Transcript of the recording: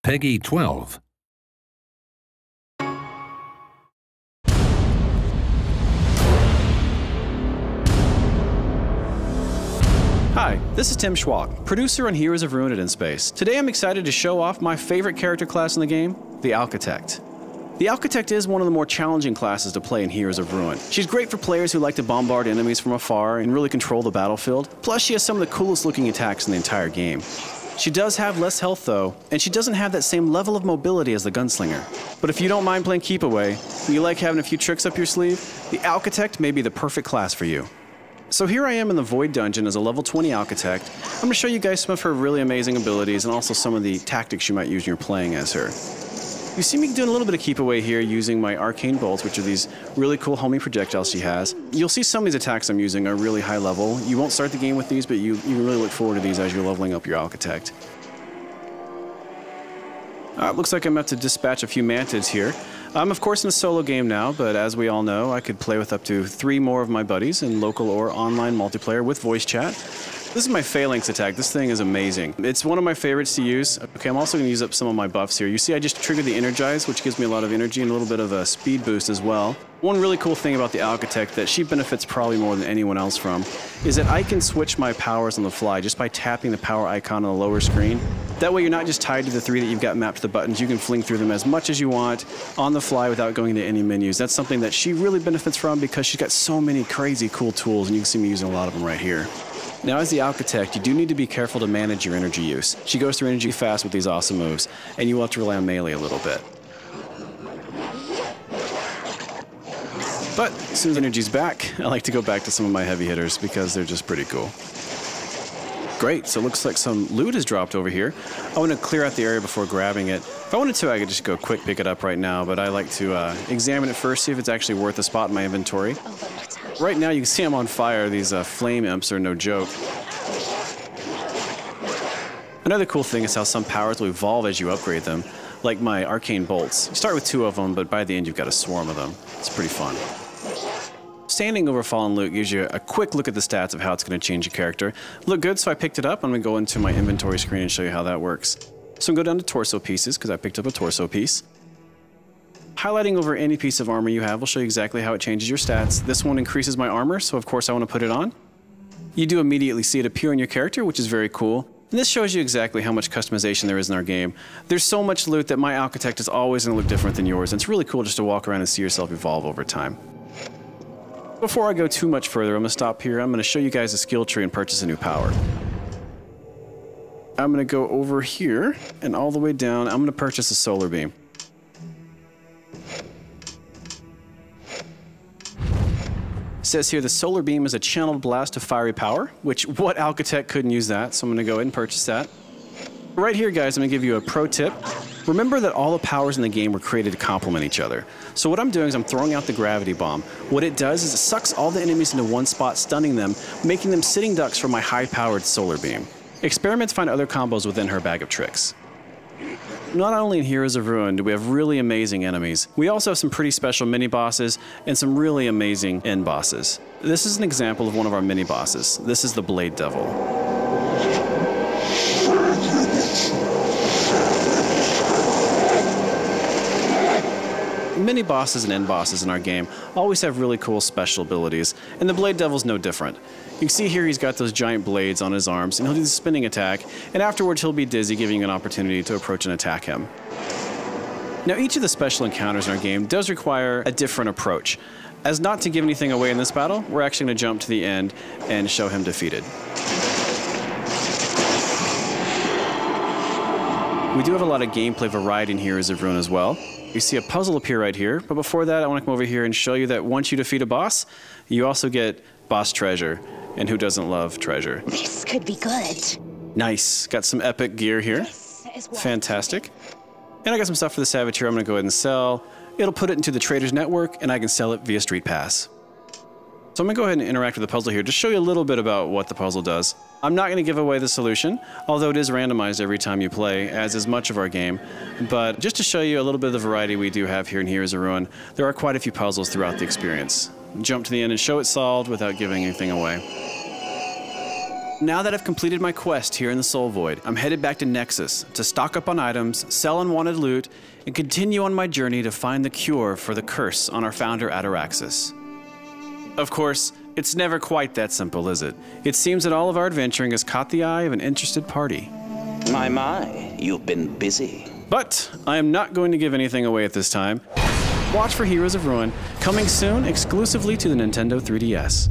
Peggy 12. Hi, this is Tim Schwalk, producer on Heroes of Ruin in Space. Today I'm excited to show off my favorite character class in the game, the Alchitect. The Alchitect is one of the more challenging classes to play in Heroes of Ruin. She's great for players who like to bombard enemies from afar and really control the battlefield. Plus, she has some of the coolest looking attacks in the entire game. She does have less health though, and she doesn't have that same level of mobility as the Gunslinger. But if you don't mind playing keep away, and you like having a few tricks up your sleeve, the Alchitect may be the perfect class for you. So here I am in the Void Dungeon as a level 20 Alchitect. I'm going to show you guys some of her really amazing abilities and also some of the tactics you might use when you're playing as her. You see me doing a little bit of keep away here using my arcane bolts, which are these really cool homing projectiles she has. You'll see some of these attacks I'm using are really high level. You won't start the game with these, but you really look forward to these as you're leveling up your Alchitect. Looks like I'm about to dispatch a few mantids here. I'm of course in a solo game now, but as we all know, I could play with up to 3 more of my buddies in local or online multiplayer with voice chat. This is my phalanx attack. This thing is amazing. It's one of my favorites to use. Okay, I'm also going to use up some of my buffs here. You see I just triggered the Energize, which gives me a lot of energy and a little bit of a speed boost as well. One really cool thing about the Alchitect that she benefits probably more than anyone else from is that I can switch my powers on the fly just by tapping the power icon on the lower screen. That way you're not just tied to the 3 that you've got mapped to the buttons. You can fling through them as much as you want on the fly without going to any menus. That's something that she really benefits from because she's got so many crazy cool tools, and you can see me using a lot of them right here. Now, as the Alchitect, you do need to be careful to manage your energy use. She goes through energy fast with these awesome moves, and you will have to rely on melee a little bit. But as soon as energy's back, I like to go back to some of my heavy hitters because they're just pretty cool. Great, so it looks like some loot has dropped over here. I want to clear out the area before grabbing it. If I wanted to, I could just go quick pick it up right now, but I like to examine it first, see if it's actually worth a spot in my inventory. Right now, you can see I'm on fire. These flame imps are no joke. Another cool thing is how some powers will evolve as you upgrade them, like my arcane bolts. You start with 2 of them, but by the end you've got a swarm of them. It's pretty fun. Standing over fallen loot gives you a quick look at the stats of how it's going to change your character. Look good, so I picked it up. I'm going to go into my inventory screen and show you how that works. So I'm going to go down to torso pieces because I picked up a torso piece. Highlighting over any piece of armor you have will show you exactly how it changes your stats. This one increases my armor, so of course I want to put it on. You do immediately see it appear on your character, which is very cool. And this shows you exactly how much customization there is in our game. There's so much loot that my Alchitect is always going to look different than yours, and it's really cool just to walk around and see yourself evolve over time. Before I go too much further, I'm going to stop here. I'm going to show you guys a skill tree and purchase a new power. I'm going to go over here and all the way down. I'm going to purchase a solar beam. It says here the solar beam is a channeled blast of fiery power, which what Alchitect couldn't use that, so I'm going to go ahead and purchase that. Right here, guys, I'm going to give you a pro tip. Remember that all the powers in the game were created to complement each other. So what I'm doing is I'm throwing out the gravity bomb. What it does is it sucks all the enemies into one spot, stunning them, making them sitting ducks for my high-powered solar beam. Experiment to find other combos within her bag of tricks. Not only in Heroes of Ruin do we have really amazing enemies, we also have some pretty special mini-bosses and some really amazing end bosses. This is an example of one of our mini-bosses. This is the Blade Devil. Mini bosses and end bosses in our game always have really cool special abilities, and the Blade Devil's no different. You can see here he's got those giant blades on his arms, and he'll do the spinning attack, and afterwards he'll be dizzy, giving you an opportunity to approach and attack him. Now, each of the special encounters in our game does require a different approach. As not to give anything away in this battle, we're actually going to jump to the end and show him defeated. We do have a lot of gameplay variety in Heroes of Ruin as well. You see a puzzle appear right here, but before that I want to come over here and show you that once you defeat a boss, you also get boss treasure, and who doesn't love treasure? This could be good. Nice, got some epic gear here. Fantastic. And I got some stuff for the Savage here I'm going to go ahead and sell. It'll put it into the Traders Network, and I can sell it via Street Pass. So I'm going to go ahead and interact with the puzzle here, just show you a little bit about what the puzzle does. I'm not going to give away the solution, although it is randomized every time you play, as is much of our game. But just to show you a little bit of the variety we do have here in Heroes of Ruin, there are quite a few puzzles throughout the experience. Jump to the end and show it solved without giving anything away. Now that I've completed my quest here in the Soul Void, I'm headed back to Nexus to stock up on items, sell unwanted loot, and continue on my journey to find the cure for the curse on our founder Ataraxis. Of course, it's never quite that simple, is it? It seems that all of our adventuring has caught the eye of an interested party. My, you've been busy. But I am not going to give anything away at this time. Watch for Heroes of Ruin, coming soon exclusively to the Nintendo 3DS.